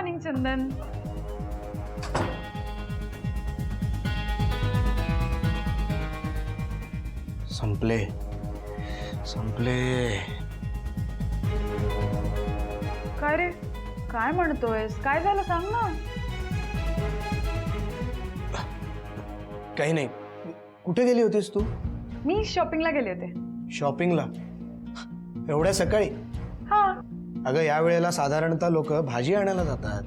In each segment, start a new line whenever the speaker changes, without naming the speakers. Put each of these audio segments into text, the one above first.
Morning चंदन.
संपले संपले.
काय रे, काय म्हणतोयस? काय झालं सांग ना.
काही नाही. कुठे गेली होतीस तू?
मी शॉपिंगला गेले होते.
शॉपिंगला? एवढ्या सकाळी?
हा.
अगं या वेळेला साधारणतः लोक भाजी आणायला जातात.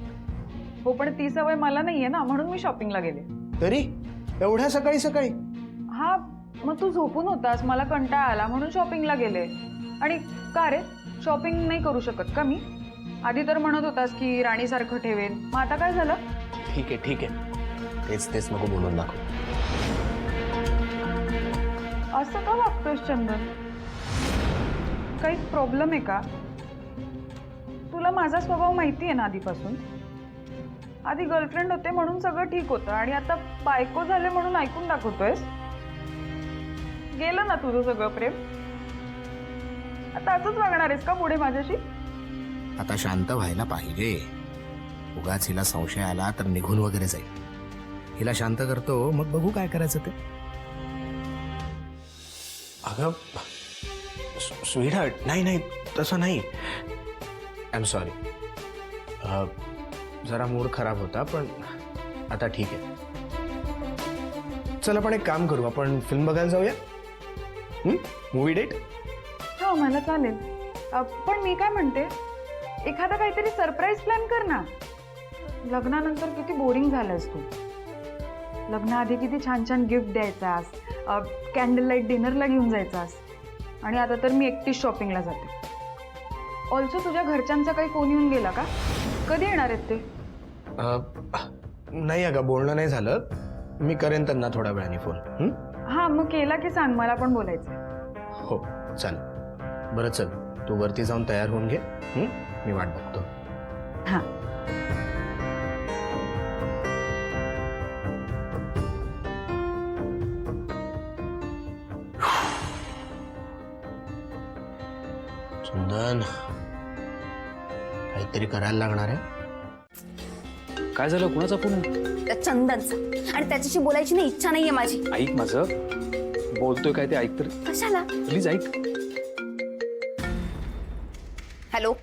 हो, पण ती सवय मला नाहीये ना, म्हणून मी शॉपिंगला गेले.
तरी एवढ्या सकाळी सकाळी?
हा, मग तू झोपून होतास, मला कंटाळा आला म्हणून शॉपिंगला गेले. आणि का रे, शॉपिंग नाही करू शकत का मी? आधी तर म्हणत होतास की राणीसारखं ठेवेन, मग आता काय झालं?
ठीक आहे ठीक आहे, तेच तेच नको बोलून दाखव.
असं का वागतोयस चंदन? काही प्रॉब्लेम आहे का? तुला माझा स्वभाव माहिती आहे ना आधीपासून. आधी गर्लफ्रेंड होते म्हणून सगळं ठीक होतं, आणि आता बायको झाले म्हणून ऐकून दाखवतोयस. गेलं ना तुझं सगळं प्रेम. आता असंच वागणार आहेस का पुढे माझ्याशी?
आता शांत व्हायला पाहिजे. उगाच हिला संशय आला तर निघून वगैरे जाईल. हिला शांत करतो, मग बघू काय करायचं ते. अगं स्वीटहार्ट, नाही नाही तसं नाही. I am sorry. जरा मूड खराब होता, पण आता ठीक आहे. चल आपण एक काम करू, आपण फिल्म बघायला जाऊया. Movie date?
हो, मला चालेल. पण मी काय म्हणते, एखादा काहीतरी सरप्राईज प्लॅन कर ना. लग्नानंतर किती बोरिंग झालंस तू. लग्नाआधी किती छान छान गिफ्ट द्यायचास, कॅन्डल लाईट डिनरला घेऊन जायचास, आणि आता तर मी एकटीच शॉपिंगला जाते. ऑल्सो तुझ्या घरच्यांचा काही फोन येऊन गेला का? कधी येणार आहेत ते? नाही अगं, बोलणं नाही झालं. मी करेन त्यांना थोड्या वेळाने फोन. हां, मग केला की सांग, मला पण बोलायचं.
हो चल. बरं चल, तू वरती जाऊन तयार होऊन घे. मी वाट बघतो.
हां.
चंदन, काहीतरी करायला लागणार आहे.
काय झालं? कुणाचा फोन?
त्या चंदनचा. आणि त्याच्याशी बोलायची नाही इच्छा नाहीये माझी.
ऐक माझं, बोलतोय काय ते ऐक तर.
कशाला?
प्लीज ऐक.
हॅलो.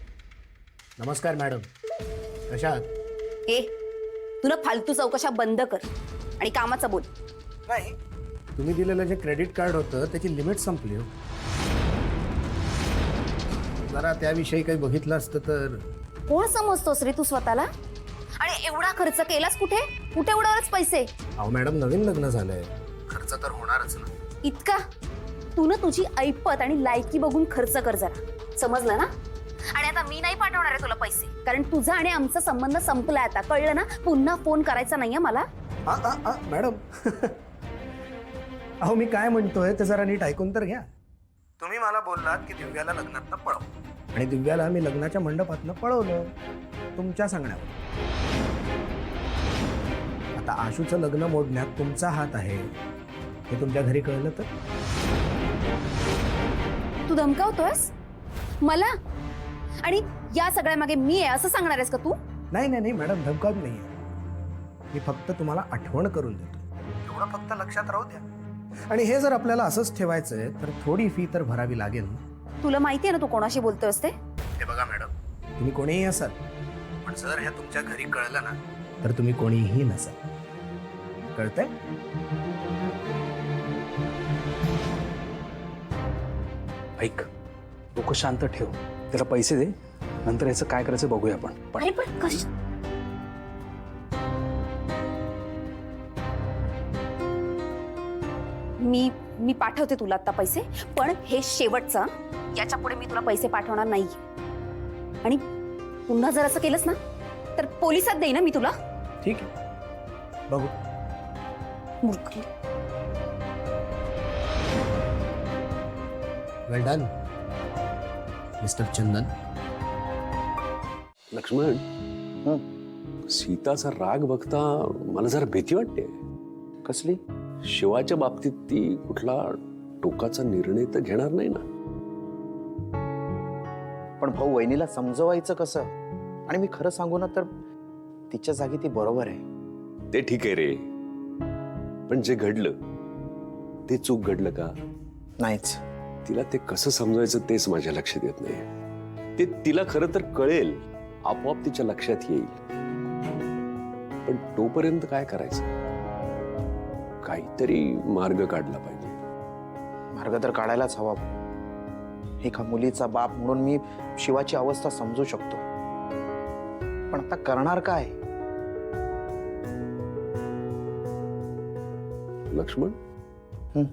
नमस्कार मॅडम, कशा आहात?
ए, तू ना फालतू चौकशा बंद कर आणि कामाचं बोल.
नाही, तुम्ही दिलेलं जे क्रेडिट कार्ड होतं त्याची लिमिट संपली हो. जरा त्याविषयी काही बघितलं असतं तर.
कोण समजतोस रे तू स्वतःला? आणि एवढा खर्च केलास कुठे? कुठे उडवलेच पैसे?
अहो मॅडम, नवीन लग्न झालंय, खर्च तर होणारच ना.
इतका? तू ना तुझी ऐपत आणि लायकी बघून खर्च कर जरा, समजलं ना? आणि आता मी नाही पाठवणार आहे तुला पैसे, कारण तुझा आणि आमचा संबंध संपलाय आता, कळलं ना? पुन्हा फोन करायचा नाहीये मला.
मॅडम अहो मी काय म्हणतोय ते जरा नीट ऐकून तर घ्या. तुम्ही मला बोललात की दिव्याला लग्नातनं पळव, आणि दिव्याला मी लग्नाच्या मंडपातनं पळवलं तुमच्या सांगण्यावर. आता आशूचं लग्न मोडण्यात तुमचा हात आहे हे तुमच्या घरी कळलं तर?
तू धमकावतोयस मला? आणि या सगळ्या मागे मी आहे असं सांगणार आहेस का तू?
नाही नाही नाही मॅडम, धमकावत नाहीये मी. फक्त तुम्हाला आठवण करून देतो, एवढं फक्त लक्षात राहू द्या. आणि हे जर आपल्याला असंच ठेवायचंय तर थोडी फी तर भरावी लागेल.
तुला माहिती आहे ना तू कोणाशी बोलतोयस ते?
हे बघा मॅडम, तुम्ही कोणीही असाल, पण जर हे तुमच्या घरी कळलं ना तर तुम्ही कोणीही नसाल. कळतंय?
ऐक, डोकं शांत ठेव, त्याला पैसे दे, नंतर याचं काय करायचं बघूया आपण.
अरे पण कश मी पाठवते तुला आता पैसे, पण हे शेवटचं. याच्या पुढे मी तुला पैसे पाठवणार नाही. आणि पुन्हा जर असं केलंस ना तर पोलिसात देईन ना मी तुला.
ठीक आहे, बघू.
मूर्ख.
वेल डन मिस्टर चंदन.
लक्ष्मण, सीताचा राग बघता मला जरा भीती वाटते.
कसली?
शिवाच्या बाबतीत ती कुठला टोकाचा निर्णय तर घेणार नाही ना.
पण भाऊ, वहिनीला समजवायचं कसं? आणि मी खरं सांगू ना तर तिच्या जागी ती बरोबर आहे.
ते ठीक आहे रे, पण जे घडलं ते चूक घडलं का?
नाहीच.
तिला ते कसं समजायचं तेच माझ्या लक्षात येत नाही. ते तिला खरं तर कळेल, आपोआप तिच्या लक्षात येईल. पण तोपर्यंत काय करायचं? काहीतरी मार्ग काढला पाहिजे.
मार्ग तर काढायलाच हवा. एका मुलीचा बाप म्हणून मी शिवाची अवस्था समजू शकतो, पण आता करणार काय?
लक्ष्मण,
हं.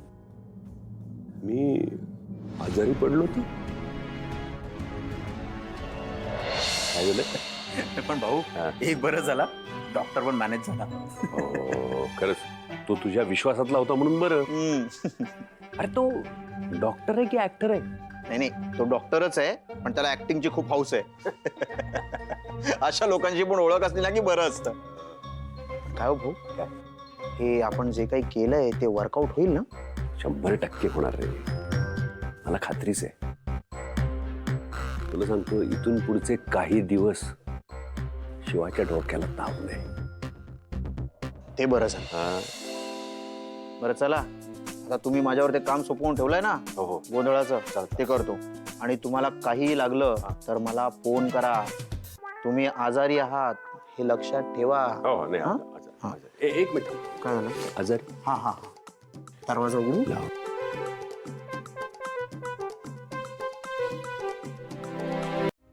मी आजारी पडलो होतो. काय झालं?
पण भाऊ,
हा.
एक बरं झाला, डॉक्टर पण मॅनेज झाला.
हो, खरंच तो तुझ्या विश्वासातला होता म्हणून बरं. अरे तो डॉक्टर आहे की ऍक्टर आहे?
नाही नाही, तो डॉक्टरच आहे, पण त्याला ऍक्टिंगची खूप हौस आहे. अशा लोकांची पण ओळख असली ना की बरं असतं. काय हो भाऊ,
काय?
हे आपण जे काही केलंय ते वर्कआउट होईल ना?
100% होणार रे, मला खात्रीच आहे. तुला सांगतो, इथून पुढचे काही दिवस शिवाच्या डोक्याला ताप नाही.
ते बरं झालं.
हा?
बरं चला, आता तुम्ही माझ्यावर ते काम सोपवून ठेवलंय ना
हो हो,
गोंधळाचं, ते करतो. आणि तुम्हाला काही लागलं तर मला फोन करा. तुम्ही आजारी आहात हे लक्षात ठेवा.
हो नाही,
हा?
आजार,
हा.
आजार. एक मिनिट,
काय झालं?
आजारी?
हा हा, दरवाजा उघडू.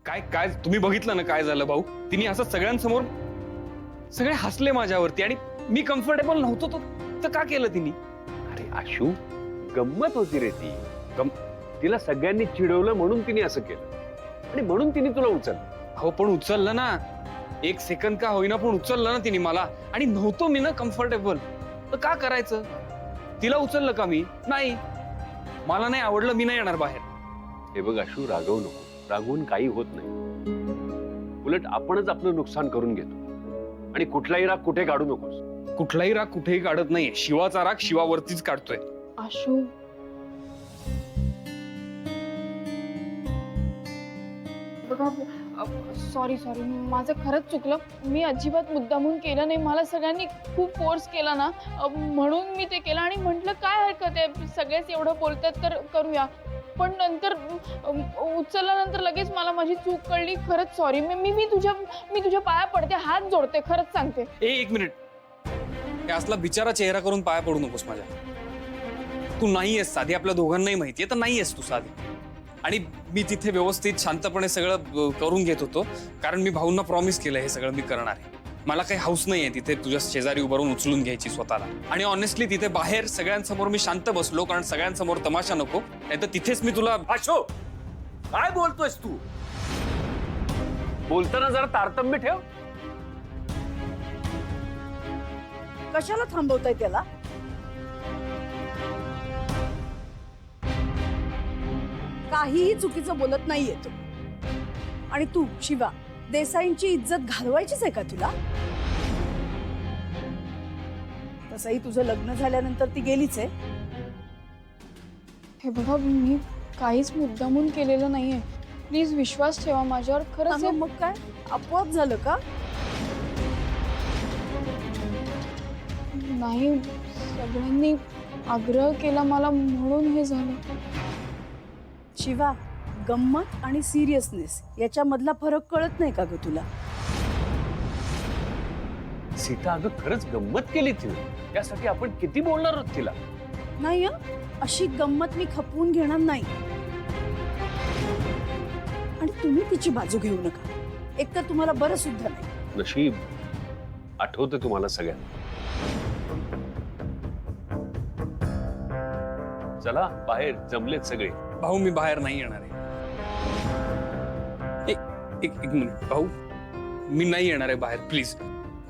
काय काय तुम्ही बघितलं ना काय झालं भाऊ? तिने असं सगळ्यांसमोर सगळे हसले माझ्यावरती आणि मी कम्फर्टेबल नव्हतो तर का केलं तिने?
अरे आशू, गंमत होती रे ती. तिला सगळ्यांनी चिडवलं म्हणून तिने असं केलं आणि म्हणून तिने तुला उचललं.
हो पण उचललं ना, एक सेकंद का होईना पण उचललं ना तिने मला. आणि नव्हतो मी ना कम्फर्टेबल, तर का करायचं? तिला उचललं का मी? नाही, मला नाही आवडलं, मी नाही येणार बाहेर.
हे बघ आशू, रागवू नको. रागवून काही होत नाही. उलट आपणच आपलं नुकसान करून घेतो आणि कुठलाही राग कुठे काढू नकोस.
कुठलाही राग कुठेही काढत नाहीये. शिवाचा राग शिवावरतीच काढतोय.
आशू,
बघा, सॉरी माझं खरंच चुकलं. मी अजिबात मुद्दामून केलं नाही. मला सगळ्यांनी खूप फोर्स केला ना, म्हणून मी ते केलं. आणि म्हटलं काय हरकत आहे, सगळेच एवढं बोलतात तर करूया. पण नंतर उचलल्यानंतर लगेच मला माझी चूक कळली. खरंच सॉरी. मी तुझ्या पाया पडते, हात जोडते, खरंच सांगते.
एक मिनिट, हे असला बिचारा चेहरा करून पाया पडू नकोस माझ्या. तू नाहीयेस साधी, आपल्या दोघांनाही माहितीये तर नाहीयेस तू साधी. आणि मी तिथे व्यवस्थित शांतपणे सगळं करून घेत होतो, कारण मी भाऊंना प्रॉमिस केलं हे सगळं मी करणार आहे. मला काही हौस नाहीये तिथे तुझ्या शेजारी उभारून उचलून घ्यायची स्वतःला. आणि ऑनेस्टली तिथे बाहेर सगळ्यांसमोर मी शांत बसलो, कारण सगळ्यांसमोर तमाशा नको. नाही तर तिथेच मी तुला.
आशू, काय बोलतोयस तू? बोलताना जरा तारतम्य ठेव.
कशाला थांबवताय त्याला? काहीही चुकीचं बोलत नाहीये तू. आणि तू शिवा, देसाईंची इज्जत घालवायचीच आहे का तुला? तसंही तुझं लग्न झाल्यानंतर ती गेलीच आहे.
हे बघा, मी काहीच मुद्दामून केलेलं नाहीये. प्लीज विश्वास ठेवा माझ्यावर. खरंच
अगं,
हे
मग काय आपोआप झालं का?
नाही, सगळ्यांनी आग्रह केला मला म्हणून हे झालं.
शिवा, गंमत आणि सिरियसनेस याच्यामधला फरक कळत नाही का ग तुला?
सीता, अगं खरंच गंमत केली तिने. यासाठी आपण किती बोलणार आहोत तिला.
नाही हं, अशी गंमत मी खपवून घेणार नाही. आणि तुम्ही तिची बाजू घेऊ नका. एक तर तुम्हाला बरं सुद्धा नाही.
नशीब आठवतं तुम्हाला सगळ्यांना. चला बाहेर, जमलेत सगळे.
भाऊ मी बाहेर नाही येणार आहे. एक मिनिट भाऊ, मी नाही येणार आहे बाहेर, प्लीज.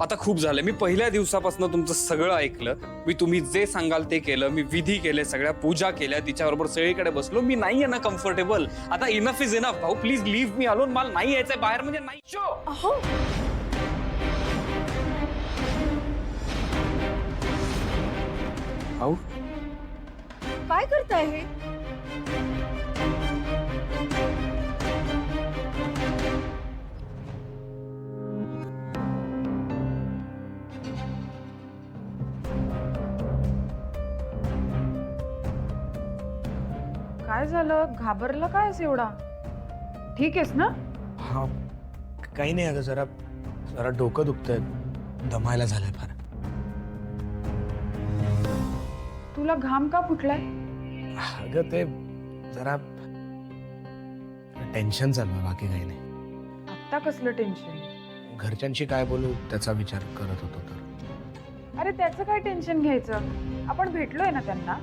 आता खूप झालं. मी पहिल्या दिवसापासून तुमचं सगळं ऐकलं. मी तुम्ही जे सांगाल ते केलं. मी विधी केले, सगळ्या पूजा केल्या, तिच्याबरोबर सगळीकडे बसलो. मी नाही आहे ना कम्फर्टेबल. आता इनफ इज इनफ भाऊ, प्लीज लीव्ह मी अलोन. मला नाही यायचंय बाहेर, म्हणजे नाही.
अहो,
भाऊ
काय करताय हे?
काय झालं? घाबरला काय आहेस एवढा? ठीक आहेस ना?
हा काही नाही अगं, जरा जरा डोकं दुखतंय, दमायला झालंय फार.
तुला घाम का फुटलाय?
अगं ते जरा टेन्शन चालू आहे, बाकी काही नाही.
आत्ता कसलं टेन्शन?
घरच्यांशी काय बोलू त्याचा विचार करत होतो. तर
अरे त्याचं काय टेन्शन घ्यायचं? आपण भेटलोय ना त्यांना,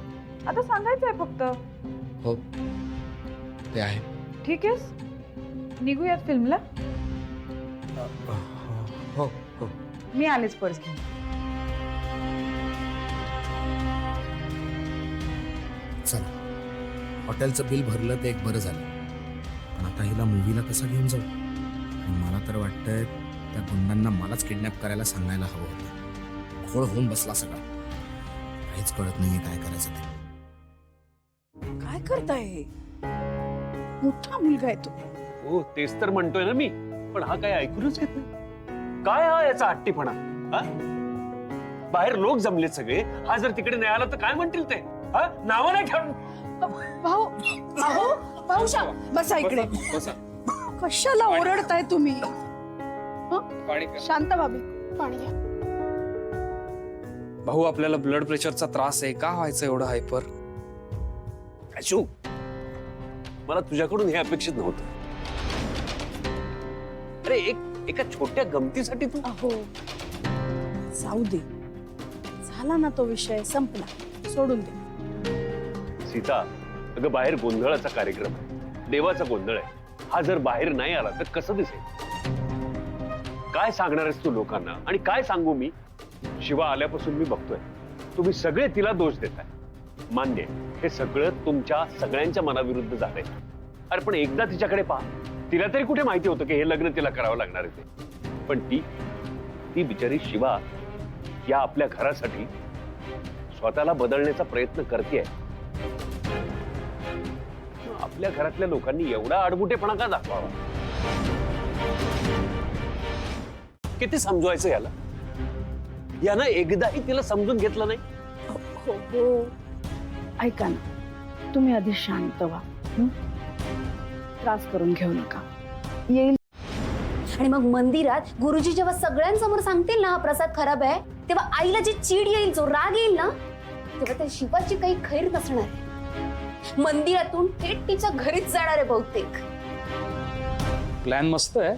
आता सांगायचंय फक्त.
हो ते आहे.
ठीक आहेस? निघूयात फिल्मला.
हो हो.
मी आलेच पर्स घेऊन.
चल, हॉटेलचं बिल भरलं ते एक बरं झालं, पण आता हिला मूवीला कसं घेऊन जाऊ? आणि मला तर वाटतंय त्या गुंडांना मलाच किडनॅप करायला सांगायला हवं होतं. घोळ होऊन बसला सगळा, काहीच कळत नाहीये काय करायचं ते.
काय करताय हे? मोठा मुलगा आहे तो.
हो तेच तर म्हणतोय ना मी, पण हा काय ऐकूनच घेत नाही. काय हा याचा हट्टीपणा? हा? बाहेर लोक जमलेत सगळे, हा जर तिकडे नाही आला तर काय म्हणतील ते? हा, नावं नाही ठेवून.
भाऊ, अहो भाऊशा, बसा इकडे.
बसा.
कशाला ओरडताय तुम्ही?
पाणी प्या.
शांत भाभी.
पाणी घ्या.
भाऊ, आपल्याला ब्लड प्रेशरचा त्रास आहे, का व्हायचं एवढं हायपर?
अशू, मला तुझ्याकडून हे अपेक्षित नव्हतं. अरे एका छोट्या गमतीसाठी तू.
अहो जाऊ दे, झाला ना तो विषय, संपला, सोडून दे.
सीता, अगं बाहेर गोंधळाचा कार्यक्रम आहे, देवाचा गोंधळ आहे. हा जर बाहेर नाही आला तर कसं दिसेल? काय सांगणार आहेस तू लोकांना? आणि काय सांगू मी? शिवा आल्यापासून मी बघतोय तुम्ही सगळे तिला दोष देताय. मान्य आहे, हे सगळं तुमच्या सगळ्यांच्या मनाविरुद्ध झालंय. अरे पण एकदा तिच्याकडे पहा, तिला तरी कुठे माहिती होतं की हे लग्न तिला करावं लागणार आहे ते. पण ती बिचारी शिवा या आपल्या घरासाठी स्वतःला बदलण्याचा प्रयत्न करते. आपल्या घरातल्या लोकांनी एवढा आडमुठेपणा का दाखवावा? किती समजवायचं याला? यानं एकदाही तिला समजून घेतलं नाही.
हो हो, ऐका ना, तुम्ही आधी शांत व्हा. त्रास करून घेऊ नका, येईल.
आणि मग मंदिरात गुरुजी जेव्हा सगळ्यांसमोर सांगतील ना हा प्रसाद खराब आहे, तेव्हा आईला जी चीड येईल, जो राग येईल ना, तेव्हा त्या शिवाची काही खैर नसणार आहे. मंदिरातून थेट तिच्या घरीच जाणार आहे बहुतेक.
प्लॅन मस्त आहे,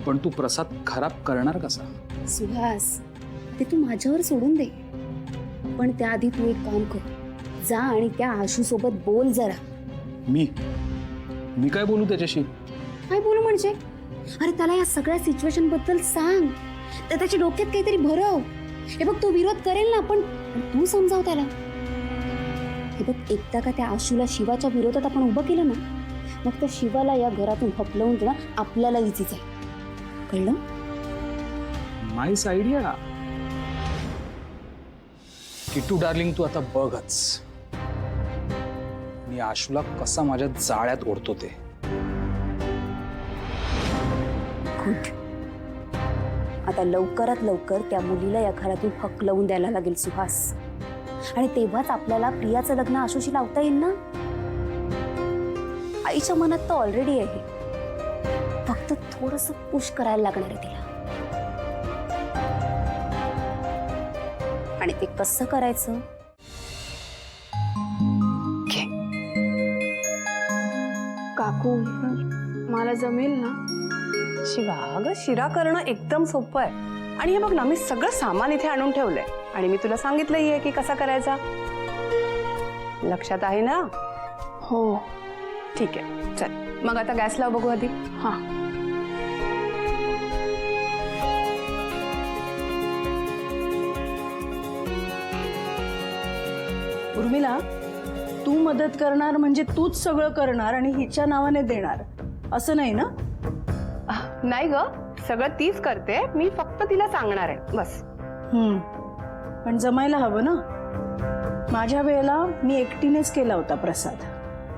पण तू प्रसाद खराब करणार कसा?
सुहास, ते तू माझ्यावर सोडून दे, पण त्याआधी तू एक काम कर, जा आणि त्या आशू सोबत बोल जरा.
मी काय बोलू त्याच्याशी?
काय बोलू म्हणजे? अरे त्याला या सगळ्या सिच्युएशन बद्दल सांग, तर त्याच्या डोक्यात काहीतरी भरव. हे बघ, तो विरोध करेल ना, पण तू समजाव त्याला. हे बघ, एकदा का त्या आशूला शिवाच्या विरोधात आपण उभं केलं ना, मग त्या शिवाला या घरातून हकलवून देणं आपल्याला इझीच आहे. कळलं?
Nice idea. किट्टू डार्लिंग, तू आता बघच मी आशूला कसा माझ्या जाळ्यात ओढतो ते.
गुड. आता लवकरात लवकर त्या मुलीला या घरातून हकलवून द्यायला लागेल सुहास, आणि तेव्हाच आपल्याला प्रियाचं लग्न आशूशी लावता येईल ना. आईच्या मनात तर ऑलरेडी आहे, फक्त थोडंसं पुश करायला लागणार आहे तिला. आणि ते कसं करायचं?
काकू, मला जमेल ना?
शिवा, अगं शिरा करणं एकदम सोपं आहे. आणि हे बघ ना, मी सगळं सामान इथे आणून ठेवलंय आणि मी तुला सांगितलंही आहे की कसा करायचा. लक्षात आहे ना?
हो.
ठीक आहे, चल मग आता गॅस लाव बघू आधी.
हां.
उर्मिला, तू मदत करणार म्हणजे तूच सगळं करणार आणि हिच्या नावाने देणार, असं नाही ना?
नाही ग, सगळं तीच करते, मी फक्त तिला सांगणार आहे बस.
पण जमायला हवं ना. माझ्या वेळेला मी एकटीनेच केला होता प्रसाद,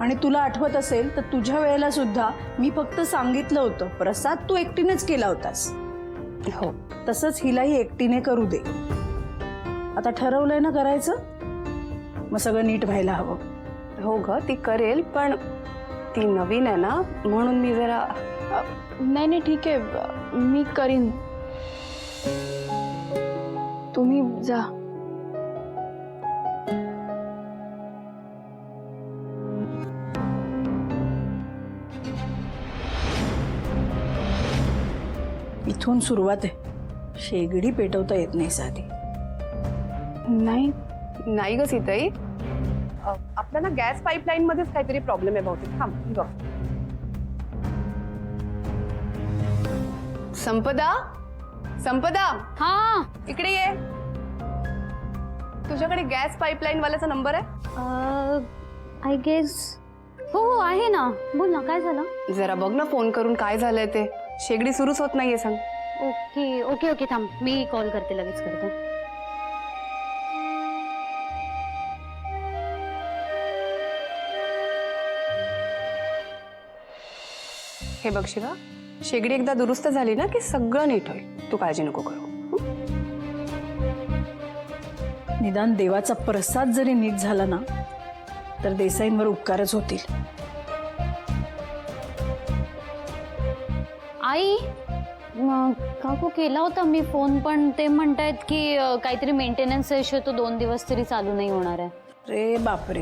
आणि तुला आठवत असेल तर तुझ्या वेळेला सुद्धा मी फक्त सांगितलं होतं, प्रसाद तू एकटीनेच केला होतास.
हो,
तसंच हिलाही एकटीने करू दे. आता ठरवलंय ना करायचं, मग मग सगळं नीट व्हायला हवं.
हो ग, ती करेल, पण ती नवीन आहे ना, म्हणून मी जरा
नाही नाही ठीक आहे, मी करीन. तुम्ही जा.
इथून सुरुवात आहे. शेगडी पेटवता येत नाही साधी.
नाही
नाही ग सीताई, आपल्याला गॅस पाईपलाईन मध्येच काहीतरी प्रॉब्लेम आहे बहुतेक. थांब बघ. संपदा, संपदा,
हा
इकडे ये. तुझ्याकडे गॅस पाईपलाईन वाल्याचा नंबर आहे?
आय गेस हो हो आहे ना. बोल ना, काय झालं?
जरा बघ ना फोन करून काय झालंय ते. शेगडी सुरूच होत नाहीये. सांग.
ओके ओके ओके थांब, मी कॉल करते, लगेच करते.
हे बघ शिवा, शेगडी एकदा दुरुस्त झाली ना की सगळं नीट होईल. तू काळजी नको करू.
निदान देवाचा प्रसाद जरी नीट झाला ना तर देसाईंवर उपकारच होतील.
आई काकू केला होता मी फोन, पण ते म्हणतायत की काहीतरी मेंटेनन्स इश्यू तो 2 दिवस तरी चालू नाही होणार आहे.
रे बापरे.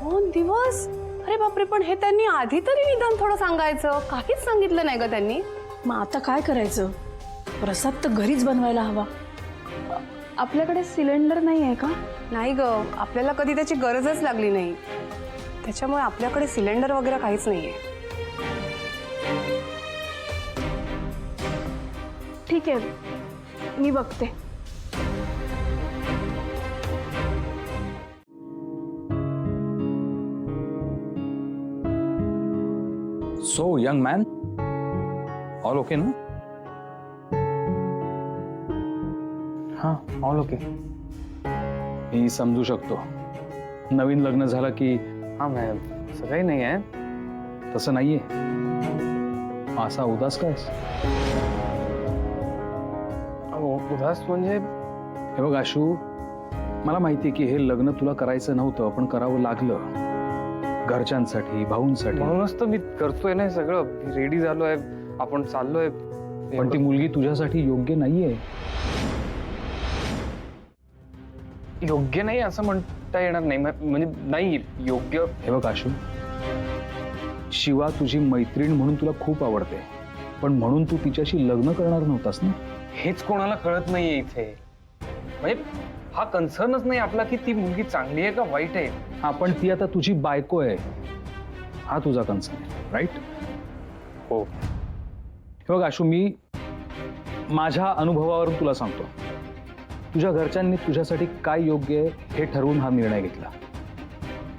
2 दिवस? अरे बापरे, पण हे त्यांनी आधी तरी निदान थोडं सांगायचं. काहीच सांगितलं नाही ग त्यांनी.
मग आता काय करायचं? प्रसाद तर घरीच बनवायला हवा.
आपल्याकडे सिलेंडर नाही आहे का?
नाही ग, आपल्याला कधी त्याची गरजच लागली नाही, त्याच्यामुळे आपल्याकडे सिलेंडर वगैरे काहीच नाहीये.
ठीक आहे, मी बघते.
So young man, all okay ना? हां, ऑल ओके. मी समजू शकतो, नवीन लग्न झालं की हां मॅम असं काही नाही आहे. तसं नाहीये. असा उदास काय? उदास म्हणजे हे बघ आशू, मला माहिती आहे की हे लग्न तुला करायचं नव्हतं, पण करावं लागलं घरच्यांसाठी, भाऊंसाठी.
म्हणूनच तर मी करतोय ना सगळं. रेडी झालोय, आपण चाललोय.
पण ती मुलगी तुझ्यासाठी योग्य नाहीये.
योग्य नाही असं म्हणता येणार नाही. म्हणजे नाही योग्य.
हे बघ आशू, शिवा तुझी मैत्रीण म्हणून तुला खूप आवडते, पण म्हणून तू तिच्याशी लग्न करणार नव्हतास ना?
हेच कोणाला कळत नाहीये इथे. म्हणजे हा कन्सर्नच नाही आपला की ती मुलगी चांगली आहे का वाईट आहे.
हा, पण ती आता तुझी बायको आहे, हा तुझा कन्सर्न आहे, राईट?
हो.
हे बघ आशू, मी माझ्या अनुभवावरून तुला सांगतो, तुझ्या घरच्यांनी तुझ्यासाठी काय योग्य आहे हे ठरवून हा निर्णय घेतला,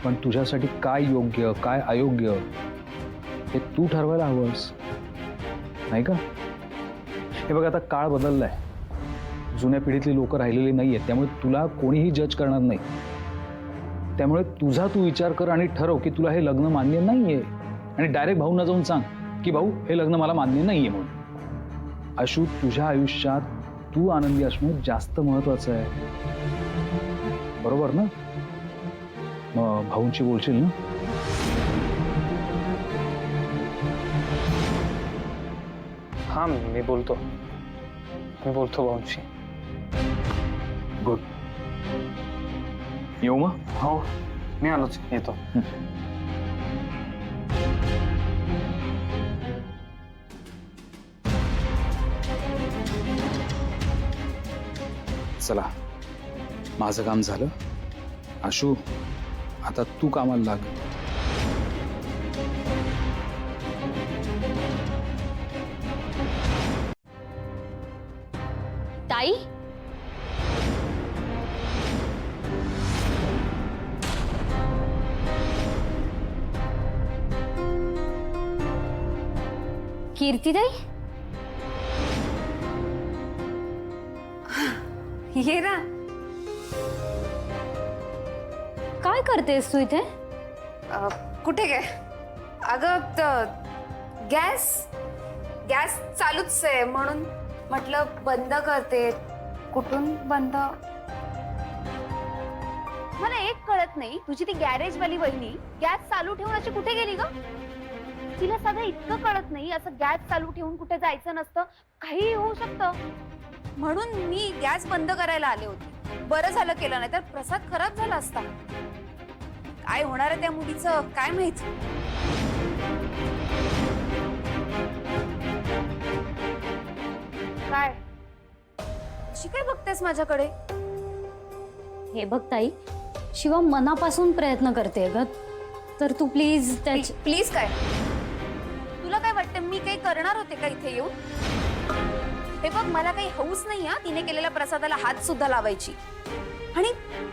पण तुझ्यासाठी काय योग्य काय अयोग्य हे तू ठरवायला हवंस, नाही का? हे बघ, आता काळ बदललाय, जुन्या पिढीतली लोक राहिलेली नाहीयेत, त्यामुळे तुला कोणीही जज करणार नाही. त्यामुळे तुझा तू विचार कर आणि ठरव की तुला हे लग्न मान्य नाहीये, आणि डायरेक्ट भाऊंना जाऊन सांग की भाऊ हे लग्न मला मान्य नाहीये म्हणून. आशू, तुझ्या आयुष्यात तू आनंदी असणं जास्त महत्वाचं आहे, बरोबर ना? मग भाऊंशी बोलशील ना?
हा मी बोलतो भाऊंशी.
गुड. येऊ मग?
हो, मी आलोच, येतो.
चला, माझं काम झालं. आशू, आता तू कामाला लाग.
ताई, कीर्तिताई,
ये ना.
काय करतेस तू इथे?
कुठे गे? अगं गॅस चालूच आहे म्हणून म्हटलं बंद करते. कुठून बंद?
मला एक कळत कळत नाही तुझी ती गॅरेज वाली वहिनी गॅस चालू ठेवून अशी कुठे गेली ग? तिला सगळं इतकं कळत नाही असं गॅस चालू ठेवून कुठे जायचं नसतं, काही होऊ शकतं. म्हणून मी गॅस बंद करायला आले होते. बरं झालं केलं, नाही तर प्रसाद खराब झाला असता. काय होणार आहे त्या मुलीचं काय माहित. काय अशी काय बघतेस माझ्याकडे?
हे बघ ताई, शिवा मनापासून प्रयत्न करते ग, तर तू प्लीज
प्लीज काय? तुला काय वाटतं मी काही करणार होते का इथे येऊन? हे बघ, मला काही हौस नाही हा तिने केलेल्या प्रसादाला हात सुद्धा लावायची. आणि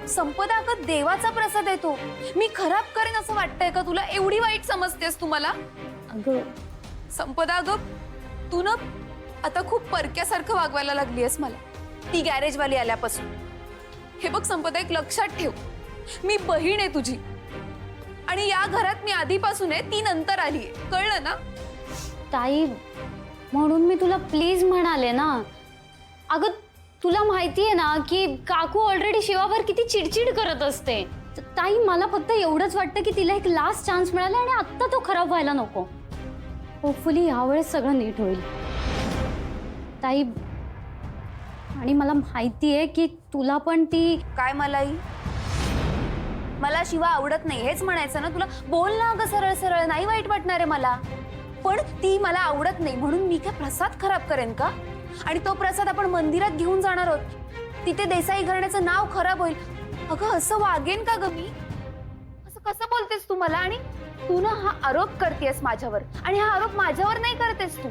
संपदा अगं देवाचा प्रसाद आहे तो. मी खराब करेन असं वाटतंय का तुला? एवढी वाईट समजतेस तू मला?
अगं
संपदा अगं, तू ना आता खूप परक्यासारखं वागवायला लागलीयस मला, ती गॅरेजवाली आल्यापासून. हे बघ संपदा, एक लक्षात ठेव, मी बहीण आहे तुझी आणि या घरात मी आधीपासून आहे, ती नंतर आलीये, कळलं ना?
ताई, म्हणून मी तुला प्लीज म्हणाले ना. अगं तुला माहितीये ना की काकू ऑलरेडी शिवावर किती चिडचिड करत असते. ताई, मला फक्त एवढंच वाटतं की तिला एक लास्ट चान्स मिळाला आणि आत्ता तो खराब व्हायला नको. होपफुली यावेळेस सगळं नीट होईल ताई. आणि मला माहितीये की तुला पण ती
काय मलाही, मला शिवा आवडत नाही हेच म्हणायचं ना तुला? बोल ना अगं सरळ सरळ, नाही वाईट वाटणार आहे मला. पण ती मला आवडत नाही म्हणून मी काय प्रसाद खराब करेन का? आणि तो प्रसाद आपण मंदिरात घेऊन जाणार आहोत, तिथे देसाई घराण्याचं नाव खराब होईल. अगं असं वागेन का ग मी? असं कसं बोलतेस तू मला? आणि तू ना हा आरोप करतेस माझ्यावर, आणि हा आरोप माझ्यावर नाही करतेस तू,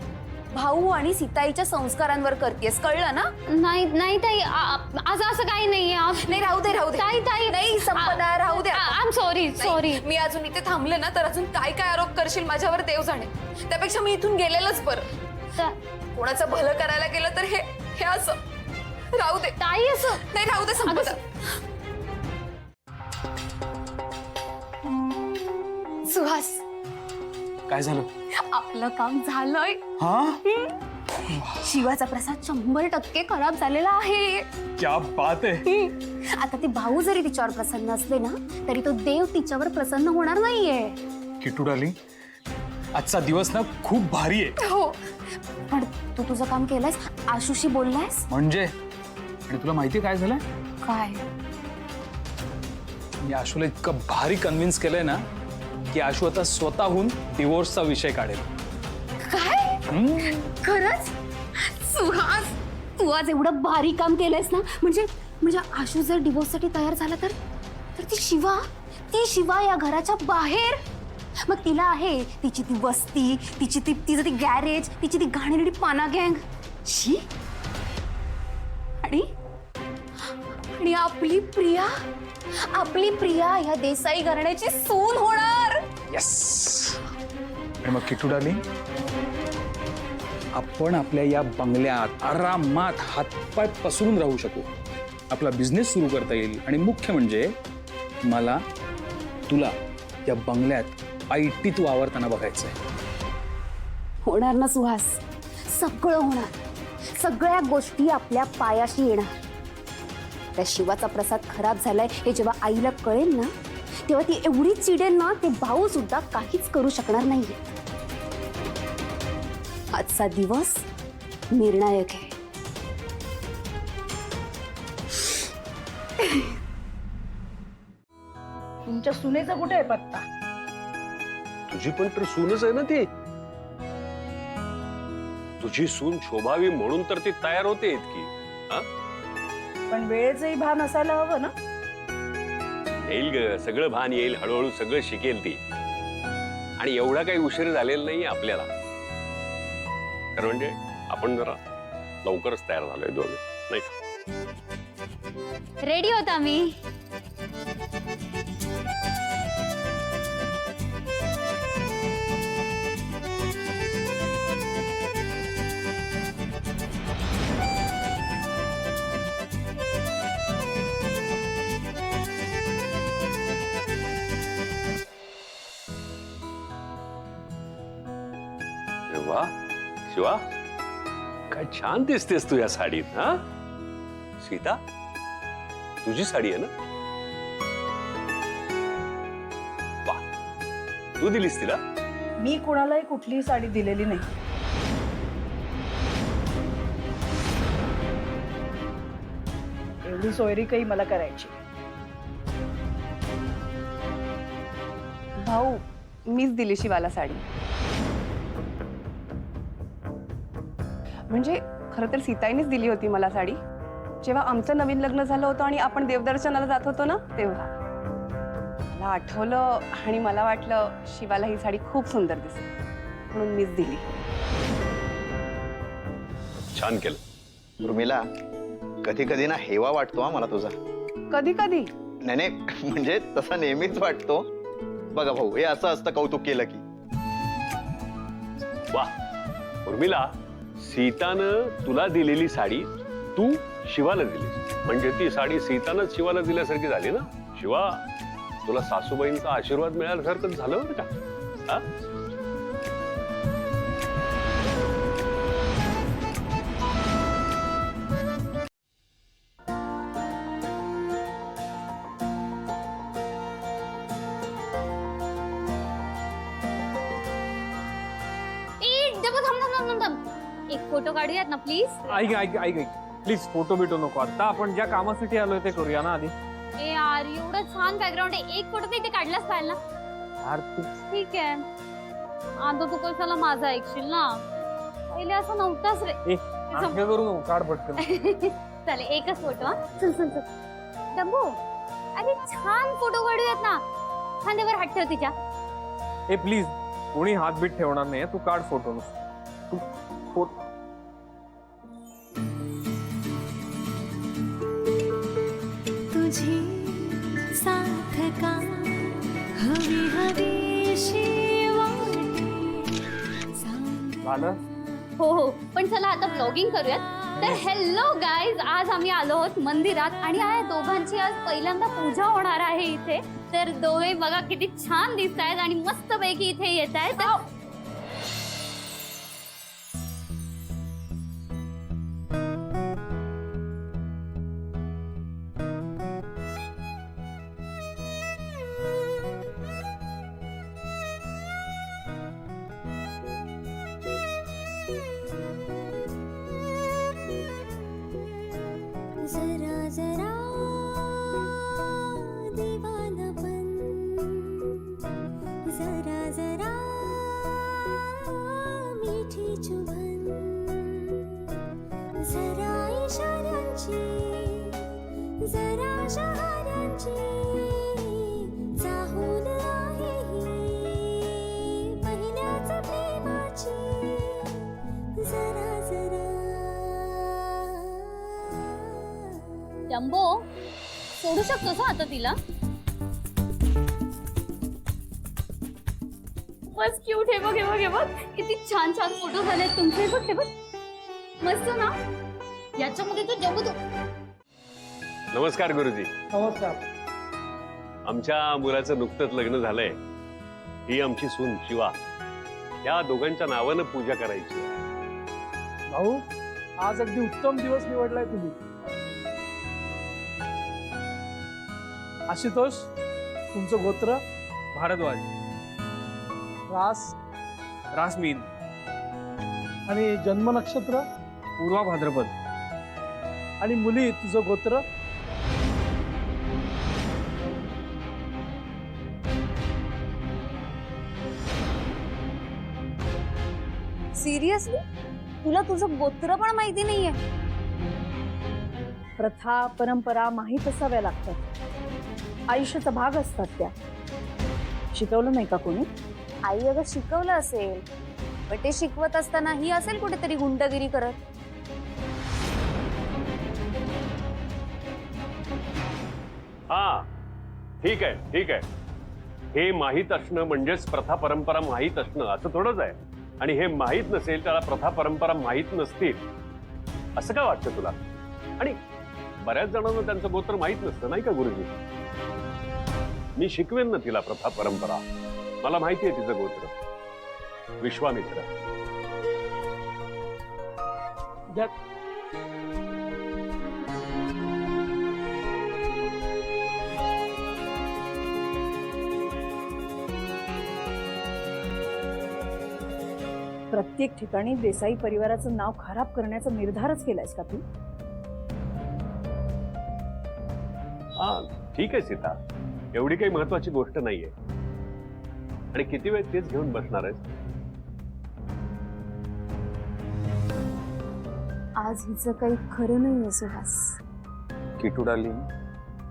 भाऊ आणि सीताईच्या संस्कारांवर करतेस, कळलं ना?
नाही नाही ताई, असं असं काही नाहीये.
नाही, राहू दे राहू दे.
ताई ताई
नाही संपदा, राहू दे.
I am sorry sorry.
मी अजून इथे थांबले ना तर अजून काय काय आरोप करशील माझ्यावर देव जाणे. त्यापेक्षा मी इथून गेलेलंच बरं. कोणाचं भलं करायला गेलं तर हे असं. राहू दे
ताई, असं
नाही, राहू दे संपदा. सुहास,
काय झालं?
आपलं काम झालंय. शिवाचा प्रसाद 100% खराब झालेला आहे.
क्या बात आहे.
आता ते भाऊ जरी तिच्यावर प्रसन्न असले ना तरी तो देव तिच्यावर प्रसन्न होणार नाहीये.
किटू डार्लिंग, आजचा दिवस ना खूप भारी आहे.
हो, पण तू तुझं काम केलंयस, आशूशी बोललायस
म्हणजे आणि तुला माहिती काय झालं?
काय?
मी आशूला इतकं भारी कन्व्हिन्स केलंय ना की आशू आता स्वतःहून डिवोर्सचा विषय काढेल.
काय? खरंच? सुहास, तू आज एवढं भारी काम केलंयस ना, म्हणजे आशू जर डिवोर्ससाठी तयार झाला तर ती शिवा या घराच्या बाहेर. मग तिला आहे तिची ती वस्ती, तिचं ती गॅरेज, तिची ती घाणेरडी पाना गँग. शी. आणि आपली प्रिया या देसाई घराण्याची सून होणार.
येस. आणि मग किटू डार्लिंग, आपण आपल्या या बंगल्यात आरामात हातपाय पसरून राहू शकू, आपला बिझनेस सुरू करता येईल. आणि मुख्य म्हणजे मला तुला या बंगल्यात आयटीत वावरताना बघायचंय.
होणार ना सुहास, सगळं होणार. सगळ्या गोष्टी आपल्या पायाशी येणार. त्या शिवाचा प्रसाद खराब झालाय हे जेव्हा आईला कळेल ना तेव्हा ती एवढी चिडेल ना ते भाऊ सुद्धा काहीच करू शकणार नाहीये. आजचा दिवस निर्णायक आहे.
तुमच्या सुनेचा कुठे आहे पत्ता?
तुझी पण तर सूनच आहे ना ती. तुझी सून शोभावी म्हणून तर ती तयार होते इतकी.
पण वेळेचंही भान असायला हवं ना.
येईल ग, सगळं भान येईल, हळूहळू सगळं शिकेल ती. आणि एवढा काही उशीर झालेला नाही आपल्याला. तर म्हणजे आपण जरा लवकरच तयार झालोय दोघे, नाही का?
रेडी होता मी.
वा शिवा, काय छान दिसतेस तू या साडीत. हा सीता, तुझी साडी आहे ना? तू दिलीस तिला?
मी कोणालाही कुठलीही साडी दिलेली नाही. एवढी सोयरी काही मला करायची.
भाऊ, मीच दिली शिवाला साडी. म्हणजे खरं तर सीताईनेच दिली होती मला साडी, जेव्हा आमचं नवीन लग्न झालं होतं आणि आपण देवदर्शनाला जात होतो ना तेव्हा. मला आठवलं आणि मला वाटलं शिवाला ही साडी खूप सुंदर दिसते, म्हणून मीच दिली.
छान केलं.
उर्मिला, कधी कधी ना हेवा वाटतो हा मला तुझा.
कधी कधी
नाही नाही, म्हणजे तसा नेहमीच वाटतो. बघा भाऊ, हे असं असतं कौतुक केलं की.
वा उर्मिला, सीतानं तुला दिलेली साडी तू शिवाला दिलीस, म्हणजे ती साडी सीतानं शिवाला दिल्यासारखी झाली ना. शिवा, तुला सासूबाईंचा आशीर्वाद मिळाल्यासारखं झालं बरं का. हा?
एक फोटो काढूयात ना प्लीज.
ऐक ऐक ऐक ऐक प्लीज, फोटो बिटो नको. आता आपण ज्या कामासाठी आलोय ते करूया ना आधी.
ए यार, एवढं छान बॅकग्राऊंड आहे, एक फोटो तर इथे काढलाच पाहिजे ना.
यार तू
ठीक आहे, आता तू कशाला माझं ऐकशील ना. पहिले असं नव्हताच रे.
नाटकं करू नको, काढ पटकन.
चालेल, एकच फोटो. हा चल चल चल. डंबू, अरे छान फोटो काढूयात ना. खांद्यावर हात ठेव तिच्या.
ए प्लीज, कोणी हात बीत ठेवणार नाही, तू काढ फोटो. तू फोटो
तुझी साथ का हवी हवीशी
झालं.
हो हो, पण चला आता ब्लॉगिंग करूयात. तर हेल्लो गाईज, आज आम्ही आलो आहोत मंदिरात आणि या दोघांची आज पहिल्यांदा पूजा होणार आहे इथे. तर दोघे बघा किती छान दिसत आहेत आणि मस्त पैकी इथे येत आहेत.
जरा जरा दीवानापन, जरा जरा मीठी चुभन, जरा इशाऱ्यांची, जरा शहाऱ्यांची चाहूल आहे ही पहिल्याच प्रेमाची. जरा जरा
जंबो, सोडू शकतोस ना आता तिला. बस क्यूट. हे बघ हे बघ हे बघ, किती छान छान फोटो झाले तुमचे. बघ हे बघ, मस्त ना. याच्यामध्ये तो जंबो.
नमस्कार गुरुजी.
नमस्कार.
आमच्या मुलाचं नुकतंच लग्न झालंय. ही आमची सून शिवा. या दोघांच्या नावानं पूजा करायची आहे.
भाऊ, आज अगदी उत्तम दिवस निवडलाय तुम्ही. आशुतोष, तुमचं गोत्र?
भारद्वाज.
रास?
रासमीन.
आणि जन्म नक्षत्र?
पूर्वा भाद्रपद.
आणि मुली, तुझं गोत्र?
सिरियसली, तुला तुझं गोत्र पण माहिती नाहीये?
प्रथा परंपरा माहीत असाव्या लागतात. आयुष्याचा भाग असतात त्या. शिकवलं नाही का कोणी?
आई अगं शिकवलं असेल, पण ते शिकवत असताना ही असेल कुठेतरी गुंडगिरी करत.
हा ठीक आहे ठीक आहे. हे माहीत असणं म्हणजेच प्रथा परंपरा माहीत असणं असं थोडंच आहे. आणि हे माहीत नसेल त्याला प्रथा परंपरा माहीत नसतील असं काय वाटतं तुला? आणि बऱ्याच जणांना त्यांचं गोत्र माहीत नसतं नाही का गुरुजी? मी शिकवेन ना तिला प्रथा परंपरा. मला माहिती आहे तिचं गोत्र विश्वामित्र.
प्रत्येक ठिकाणी देसाई परिवाराचं नाव खराब करण्याचा निर्धारच केलायस का तू?
हा ठीक आहे सीता, एवढी काही महत्वाची गोष्ट नाहीये. आणि किती वेळ तेच घेऊन बसणार आहेस?
आज हिचं काही खरं नाहीये सुहास.
किटू डार्लिंग,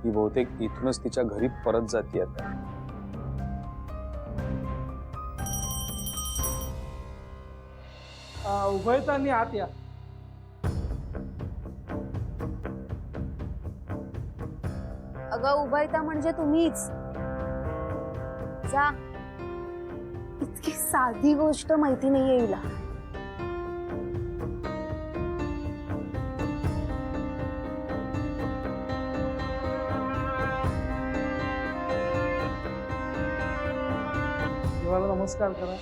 ही बहुतेक इथूनच तिच्या घरी परत जाते आता.
उभयतांनी आत या.
अगं उभयता म्हणजे तुम्हीच. जा. इतकी साधी गोष्ट माहिती नाहीये हिला.
देवाला नमस्कार करा.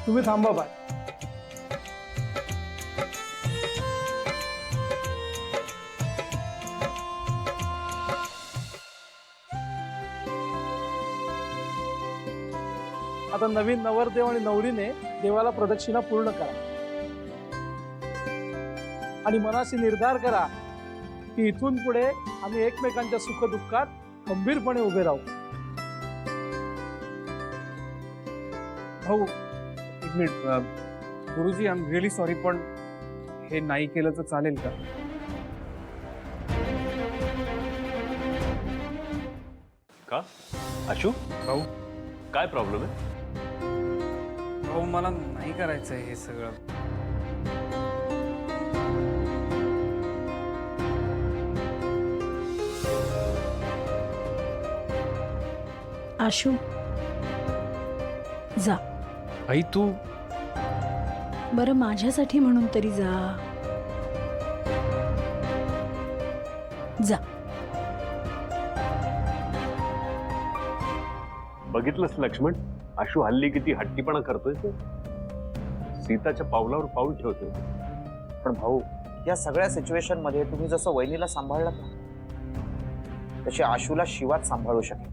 तुम्ही थांबा बाय. आता नवीन नवरदेव आणि नवरीने देवाला प्रदक्षिणा पूर्ण करा आणि मनाशी निर्धार करा की इथून पुढे आम्ही एकमेकांच्या सुखदुःखात खंबीरपणे उभे राहू.
भाऊ एक मिनिट. गुरुजी, आय एम रिअली सॉरी, पण हे नाही केलं तर चालेल का?
का आशू,
भाऊ
काय प्रॉब्लेम आहे?
भाऊ मला नाही करायचंय हे सगळं.
आशू, जा.
आई तू
बरं माझ्यासाठी म्हणून तरी जा. जा.
बघितलंस लक्ष्मण, आशू हल्ली किती हट्टीपणा करतोय तो. सीताच्या पावलावर पाऊल ठेवतोय.
पण भाऊ, या सगळ्या सिच्युएशन मध्ये तुम्ही जसं वहिनीला सांभाळलात ना, तशी आशूला शिवात सांभाळू शकेल.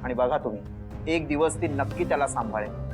आणि बघा तुम्ही, एक दिवस ती नक्की त्याला सांभाळेल.